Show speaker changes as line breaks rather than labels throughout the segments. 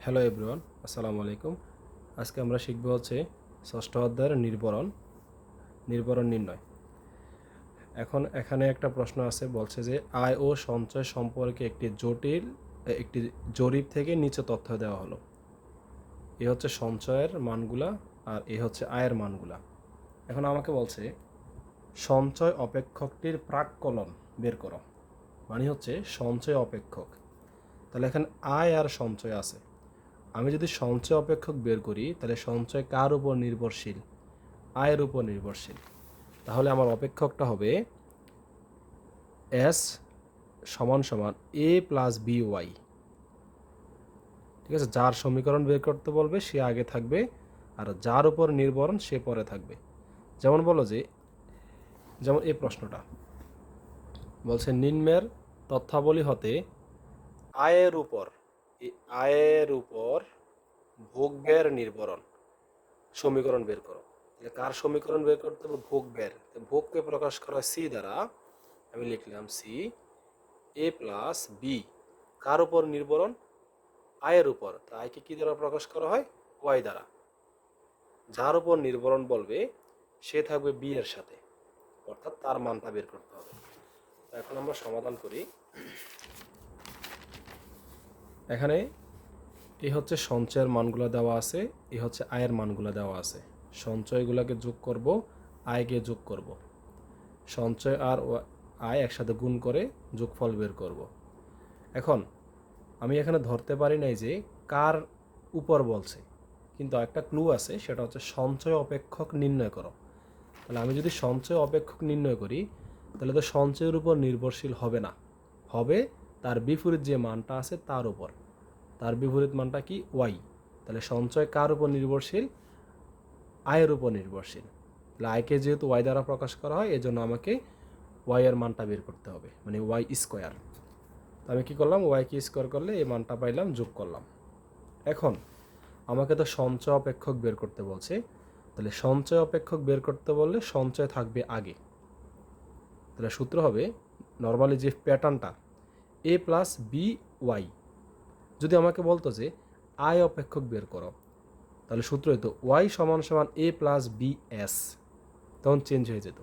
Hello everyone, আসসালামু আলাইকুম। আজকে আমরা শিখব হচ্ছে ষষ্ঠ অধ্যায়ের নির্ভরণ নির্ণয়। এখন এখানে একটা প্রশ্ন আছে, বলছে যে আয় ও সঞ্চয় সম্পর্কে একটি জরিপ থেকে নিচে তথ্য দেওয়া হলো। এ হচ্ছে সঞ্চয়ের মানগুলা আর এ হচ্ছে আয়ের মানগুলা। এখন আমাকে বলছে সঞ্চয় অপেক্ষকটির প্রাক্কলন বের করো, মানে হচ্ছে সঞ্চয় অপেক্ষক। তাহলে এখানে আয় আর সঞ্চয় আছে। আমি যদি সঞ্চয় অপেক্ষক বের করি তাহলে সঞ্চয় কার উপর নির্ভরশীল? আয়ের উপর নির্ভরশীল। তাহলে আমার অপেক্ষকটা হবে এস সমান সমান এ প্লাস বি ওয়াই। ঠিক আছে, যার সমীকরণ বের করতে বলবে সে আগে থাকবে, আর যার উপর নির্ভরণ সে পরে থাকবে। যেমন এই প্রশ্নটা বলছে নিম্নের তথ্যাবলী হতে আয়ের উপর আয়ের উপর ভোগ্যের নির্ভরণ সমীকরণ বের করো। তাহলে কার সমীকরণ বের করতে হবে? ভোগ্যের। ভোগকে প্রকাশ করা হয় সি দ্বারা। আমি লিখলাম সি এ প্লাস বি। কার উপর নির্ভরণ? আয়ের উপর। তা আয়কে কি দ্বারা প্রকাশ করা হয়? ওয়াই দ্বারা। যার উপর নির্ভরণ বলবে সে থাকবে বি এর সাথে, অর্থাৎ তার মানটা বের করতে হবে। এখন আমরা সমাধান করি। এখানে এই হচ্ছে সঞ্চয়ের মানগুলো দেওয়া আছে, এই হচ্ছে আয়ের মানগুলো দেওয়া আছে। সঞ্চয়গুলোকে যোগ করব, আয়কে যোগ করব। সঞ্চয় আর আয় একসাথে গুণ করে যোগফল বের করব। এখন আমি এখানে ধরতে পারি নাই যে কার উপর বলছে, কিন্তু একটা ক্লু আছে, সেটা হচ্ছে সঞ্চয় অপেক্ষক নির্ণয় করো। তাহলে আমি যদি সঞ্চয় অপেক্ষক নির্ণয় করি তাহলে তো সঞ্চয়ের উপর নির্ভরশীল হবে না, হবে তার বিপরীত যে মানটা আছে তার উপর। তার বিপরীত মানটা কি? ওয়াই। তাহলে সঞ্চয় কার উপর নির্ভরশীল? আয়ের উপর নির্ভরশীল। তাহলে আয়কে যেহেতু ওয়াই দ্বারা প্রকাশ করা হয়, এজন্য আমাকে ওয়াই এর মানটা বের করতে হবে, মানে ওয়াই স্কোয়ার। তো আমি কী করলাম? ওয়াইকে স্কোয়ার করলে এই মানটা পাইলাম, যোগ করলাম। এখন আমাকে তো সঞ্চয় অপেক্ষক বের করতে বলছে, তাহলে সঞ্চয় অপেক্ষক বের করতে বললে সঞ্চয় থাকবে আগে। তাহলে সূত্র হবে নর্মালি যে প্যাটার্নটা এ প্লাস বি ওয়াই। যদি আমাকে বলতো যে আয় অপেক্ষক বের করো, তাহলে সূত্র হতো ওয়াই সমান সমান এ প্লাস বি এস, তখন চেঞ্জ হয়ে যেত।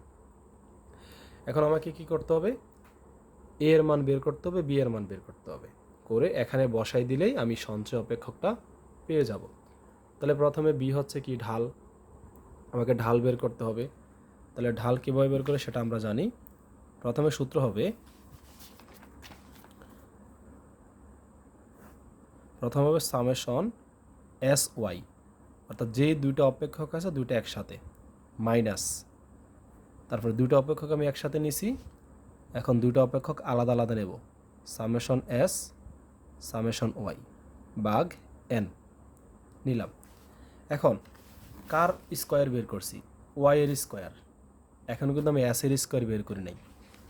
এখন আমাকে কি করতে হবে? এ এর মান বের করতে হবে, বি এর মান বের করতে হবে, করে এখানে বসাই দিলেই আমি সঞ্চয় অপেক্ষকটা পেয়ে যাব। তাহলে প্রথমে বি হচ্ছে কি? ঢাল। আমাকে ঢাল বের করতে হবে। তাহলে ঢাল কীভাবে বের করে সেটা আমরা জানি। প্রথমে সূত্র হবে সামেশন এস ওয়াই, অর্থাৎ যে দুইটা অপেক্ষক আছে দুইটা একসাথে, মাইনাস, তারপরে দুইটা অপেক্ষক আমি একসাথে নিছি, এখন দুইটা অপেক্ষক আলাদা আলাদা নেব, সামেশন এস সামেশন ওয়াই বাঘ এন নিলাম। এখন কার স্কোয়ার বের করছি? ওয়াই এর স্কোয়ার। এখন কিন্তু আমি এস এর স্কোয়ার বের করি নাই,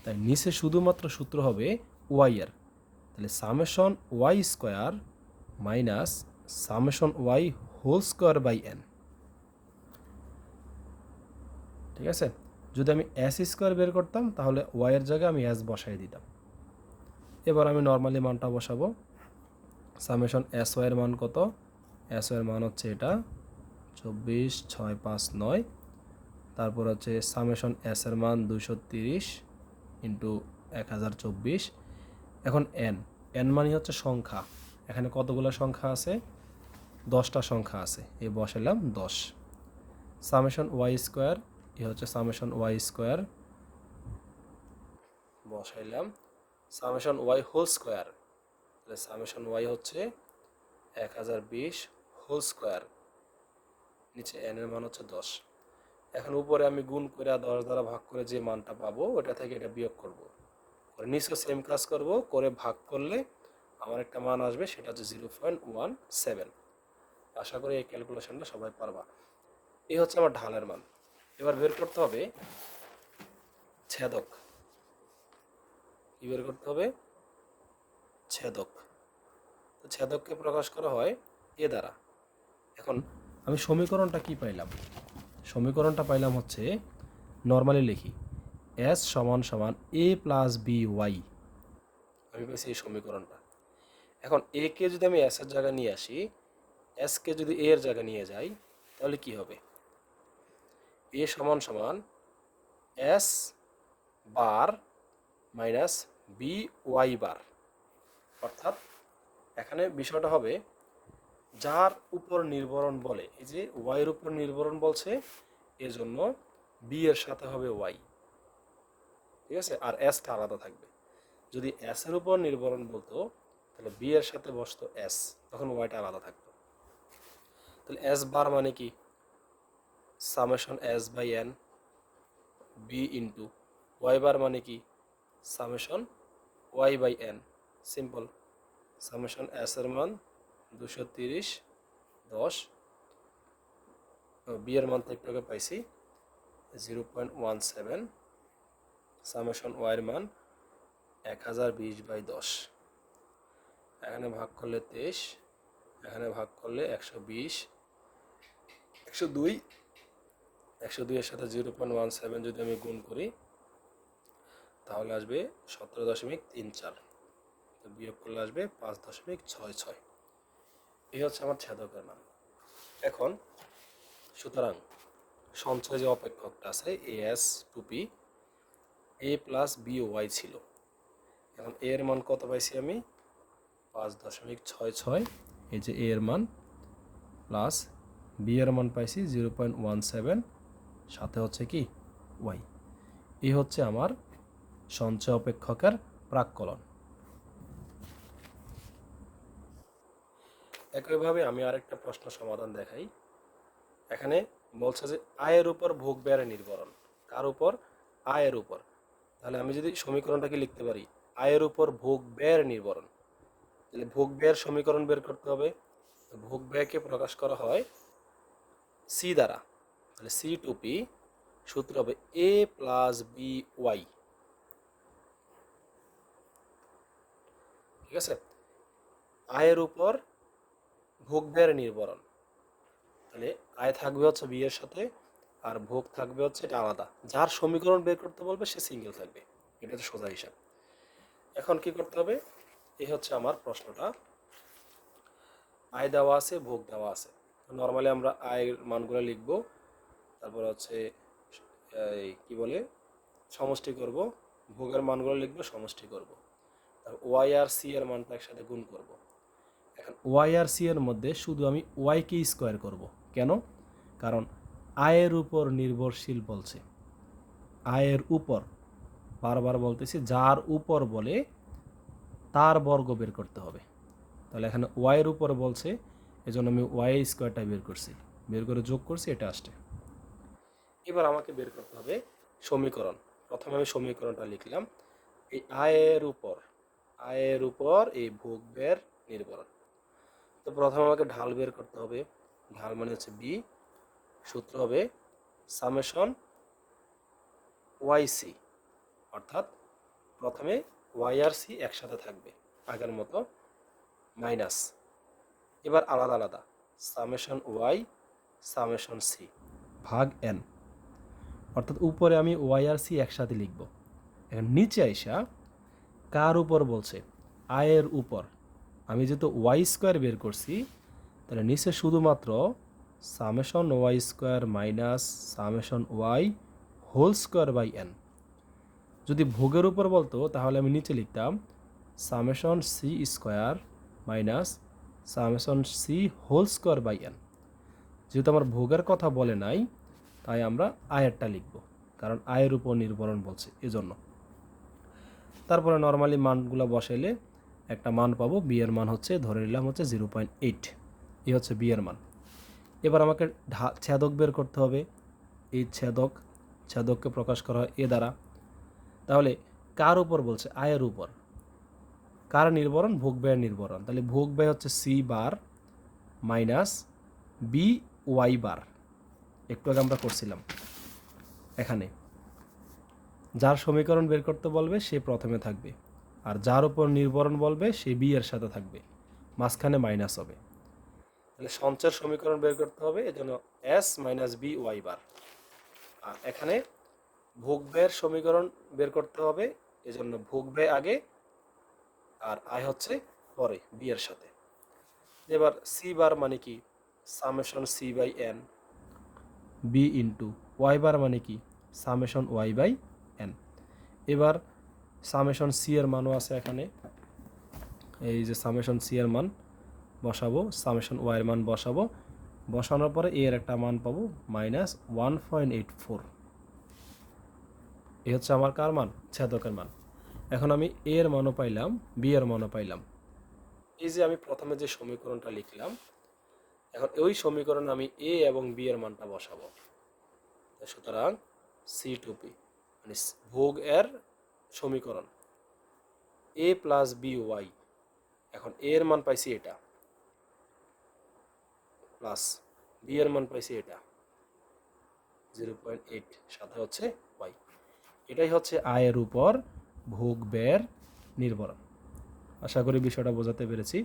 তাই নিচে শুধুমাত্র সূত্র হবে ওয়াই এর। তাহলে summation Y square minus summation Y whole square by n. ঠিক আছে, যদি আমি এস স্কোয়ার বের করতাম তাহলে ওয়াইয়ের জায়গায় আমি এস বসাই দিতাম। এবার আমি নর্মালি মানটা বসাবো। সামেশন এস ওয়াইয়ের মান কত? এস ওয়াইয়ের মান হচ্ছে এটা 24,659। তারপর হচ্ছে সামেশন এস এর মান 230 ইন্টু 1024। এখন এন, এন মানে হচ্ছে সংখ্যা। এখানে কতগুলো সংখ্যা আছে? 10টা সংখ্যা আছে, এই বসাইলাম 10। সামেশন ওয়াই স্কোয়ার, এ হচ্ছে সামেশন ওয়াই স্কোয়ার বসাইলাম। সামেশন ওয়াই হোল স্কোয়ার, তাহলে সামেশন ওয়াই হচ্ছে 1020 হোল স্কোয়ার, নিচে এন এর মান হচ্ছে 10। এখন উপরে আমি গুণ করে 10 দ্বারা ভাগ করে যে মানটা পাবো ওটা থেকে এটা বিয়োগ করব, করে নিচে সেম কাজ করব, করে ভাগ করলে আমার একটা মান আসবে, সেটা হচ্ছে 0.17। আশা করি এই ক্যালকুলেশনটা সবাই পারবা। এই হচ্ছে আমার ঢালের মান। এবার বের করতে হবে ছেদক। কি বের করতে হবে? ছেদক। তো ছেদককে প্রকাশ করা হয় এ দ্বারা। এখন আমি সমীকরণটা কি পাইলাম? সমীকরণটা পাইলাম হচ্ছে, নর্মালি লিখি এস সমান সমান এ প্লাস বি ওয়াই। আমি পেয়েছি এই সমীকরণটা। এখন এ কে যদি আমি এস এর জায়গায় নিয়ে আসি, এস কে যদি এ এর জায়গায় নিয়ে যাই, তাহলে কি হবে? এ সমান সমান S bar minus B Y bar. অর্থাৎ এখানে বিষয়টা হবে যার উপর নির্ভরণ বলে, এই যে ওয়াই এর উপর নির্ভরণ বলছে, এজন্য বি এর সাথে হবে ওয়াই, ঠিক আছে, আর এসটা আলাদা থাকবে। যদি এস এর উপর নির্ভরণ বলতো তাহলে বি এর সাথে বসতো এস, তখন ওয়াইটা আলাদা থাকতো। তাহলে এস বার মানে কি? Summation S by N B into Y bar মানে কি? Summation Y by N. Simple. Summation S এর মান 230 10, বি এর মান তো একটু আগে পাইছি 0.17, সামেশন ওয়াই এর মান 1020/10। এখানে ভাগ করলে 23, এখানে ভাগ করলে 120, 102, 102 এর সাথে 0.17 যদি আমি গুণ করি তাহলে আসবে 17.34, তো বিয়োগ করলে আসবে 5.66। এই হচ্ছে আমার ছেদকের মান। এখন সুতরাং সঞ্চয় যে অপেক্ষকটা আছে এস টু পি, এ প্লাস বি ওয়াই ছিল। এখন এ এর মান কত পাইছি আমি? 5.66। এই যে এ এর মান প্লাস বি এর মান পাইছি 0.17, সাথে হচ্ছে কি ওয়াই। এই হচ্ছে আমার সঞ্চয় অপেক্ষকের প্রাক্কলন। একইভাবে আমি আরেকটা প্রশ্ন সমাধান দেখাই। এখানে বলছে যে আয়ের উপর ভোগ ব্যয়ের নির্ভরণ। কার উপর? আয়ের উপর। তাহলে আমি যদি সমীকরণটাকে লিখতে পারি আয়ের উপর ভোগ ব্যয়ের নির্ভরণ, তাহলে ভোগ ব্যয়ের সমীকরণ বের করতে হবে। ভোগ ব্যয়কে প্রকাশ করা হয় সি দ্বারা, তাহলে সি টু পি সূত্র হবে এ প্লাস বি ওয়াই, ঠিক আছে। আয়ের উপর ভোগ ব্যয়ের নির্ভরণ, তাহলে আয় থাকবে হচ্ছে বি এর সাথে আর ভোগ থাকবে হচ্ছে এটা আলাদা। যার সমীকরণ বের করতে বলবে সে সিঙ্গেল থাকবে, এটা হচ্ছে সোজা হিসাব। এখন কি করতে হবে? এই হচ্ছে আমার প্রশ্নটা, আয় দেওয়া আছে, ভোগ দেওয়া আছে। নর্মালি আমরা আয়ের মানগুলো লিখবো, তারপর হচ্ছে এই কি বলে সমষ্টি করব, ভোগের মানগুলো লিখবো সমষ্টি করব, তারপর ওয়াই আর সি এর মানটা একসাথে গুণ করব। এখন ওয়াই আর সি এর মধ্যে শুধু আমি ওয়াইকে স্কোয়ার করব। কেন? কারণ আয়ের উপর নির্ভরশীল বলছে, আয়ের উপর, বারবার বলতেছি যার উপর বলে তার বর্গ বের করতে হবে। তাহলে এখানে ওয়াইয়ের উপর বলছে, এজন্য আমি ওয়াই স্কোয়ারটা বের করছি, বের করে যোগ করছি, এটা আসছে। এবার আমাকে বের করতে হবে সমীকরণ। প্রথমে আমি সমীকরণটা লিখলাম, এই আয়ের উপর, আয়ের উপর এই ভোগ ব্যয়ের নির্ভরণ। তো প্রথমে আমাকে ঢাল বের করতে হবে, ঢাল মানে হচ্ছে বি, সূত্র হবে সামেশন ওয়াই সি, অর্থাৎ প্রথমে ওয়াই আর সি একসাথে থাকবে আগের মতো, মাইনাস, এবার আলাদা আলাদা, সামেশন ওয়াই সামেশন সি ভাগ এন, অর্থাৎ উপরে আমি ওয়াই আর সি একসাথে লিখব। এখন নিচে আইসা কার উপর বলছে? আয়ের উপর। আমি যেহেতু ওয়াই স্কোয়ার বের করছি, তাহলে নিচে শুধুমাত্র summation Y square minus summation Y whole square by n. যদি ভোগের উপর বলতো তাহলে আমি নিচে লিখতাম summation c square minus summation c whole square by n. যেহেতু আমার ভোগের কথা বলে নাই, তাই আমরা আয়েরটা লিখব, কারণ আয়ের উপর নির্ভরণ বলছে এজন্য। তারপরে নর্মালি মানগুলো বসাইলে একটা মান পাবো, বি এর মান হচ্ছে ধরে নিলাম হচ্ছে 0.8, এই হচ্ছে বি এর মান। এবার আমাকে ছেদক বের করতে হবে। এই ছেদককে প্রকাশ করা হয় এ দ্বারা। তাহলে কার উপর বলছে? আয়ের উপর। কার নির্ভরণ? ভোগ ব্যয়ের নির্ভরণ। তাহলে ভোগ ব্যয় হচ্ছে C bar minus B Y bar, একটু আগে আমরা করছিলাম। এখানে যার সমীকরণ বের করতে বলবে সে প্রথমে থাকবে, আর যার উপর নির্ভরণ বলবে সে বি এর সাথে থাকবে, মাঝখানে মাইনাস হবে। তাহলে সঞ্চয়ের সমীকরণ বের করতে হবে, এজন্য এস মাইনাস বি ওয়াই বার। আর এখানে ভোগ ব্যয়ের সমীকরণ বের করতে হবে, এজন্য ভোগ ব্যয় আগে আর আয় হচ্ছে পরে বি এর সাথে। এবার সি বার মানে কি, summation C by N, B into Y bar মানে কি, সামেশন ওয়াই বাই এন। এবার সামেশন সি এর মানও আছে এখানে, এই যে সামেশন সি এর মান বসাবো, সামেশন ওয়াই এর মান বসাবো, বসানোর পরে এর একটা মান পাবো -1.84। এই হচ্ছে আমার কার মান, ছেদকের মান। এখন আমি এ এর মানও পাইলাম, বি এর মানও পাইলাম। এই যে আমি প্রথমে যে সমীকরণটা লিখলাম, এখন ওই সমীকরণে আমি এ এবং বি এর মানটা বসাবো। সুতরাং সি টু পি মানে ভোগ এর সমীকরণ এ প্লাস বি ওয়াই, এখন এ এর মান পাইছি এটা, প্লাস বি এর মান পাইছি এটা 0.8, সাথে হচ্ছে ওয়াই। এটাই হচ্ছে আয়ের উপর ভোগ ব্যয়ের নির্ভরণ। আশা করি বিষয়টা বোঝাতে পেরেছি।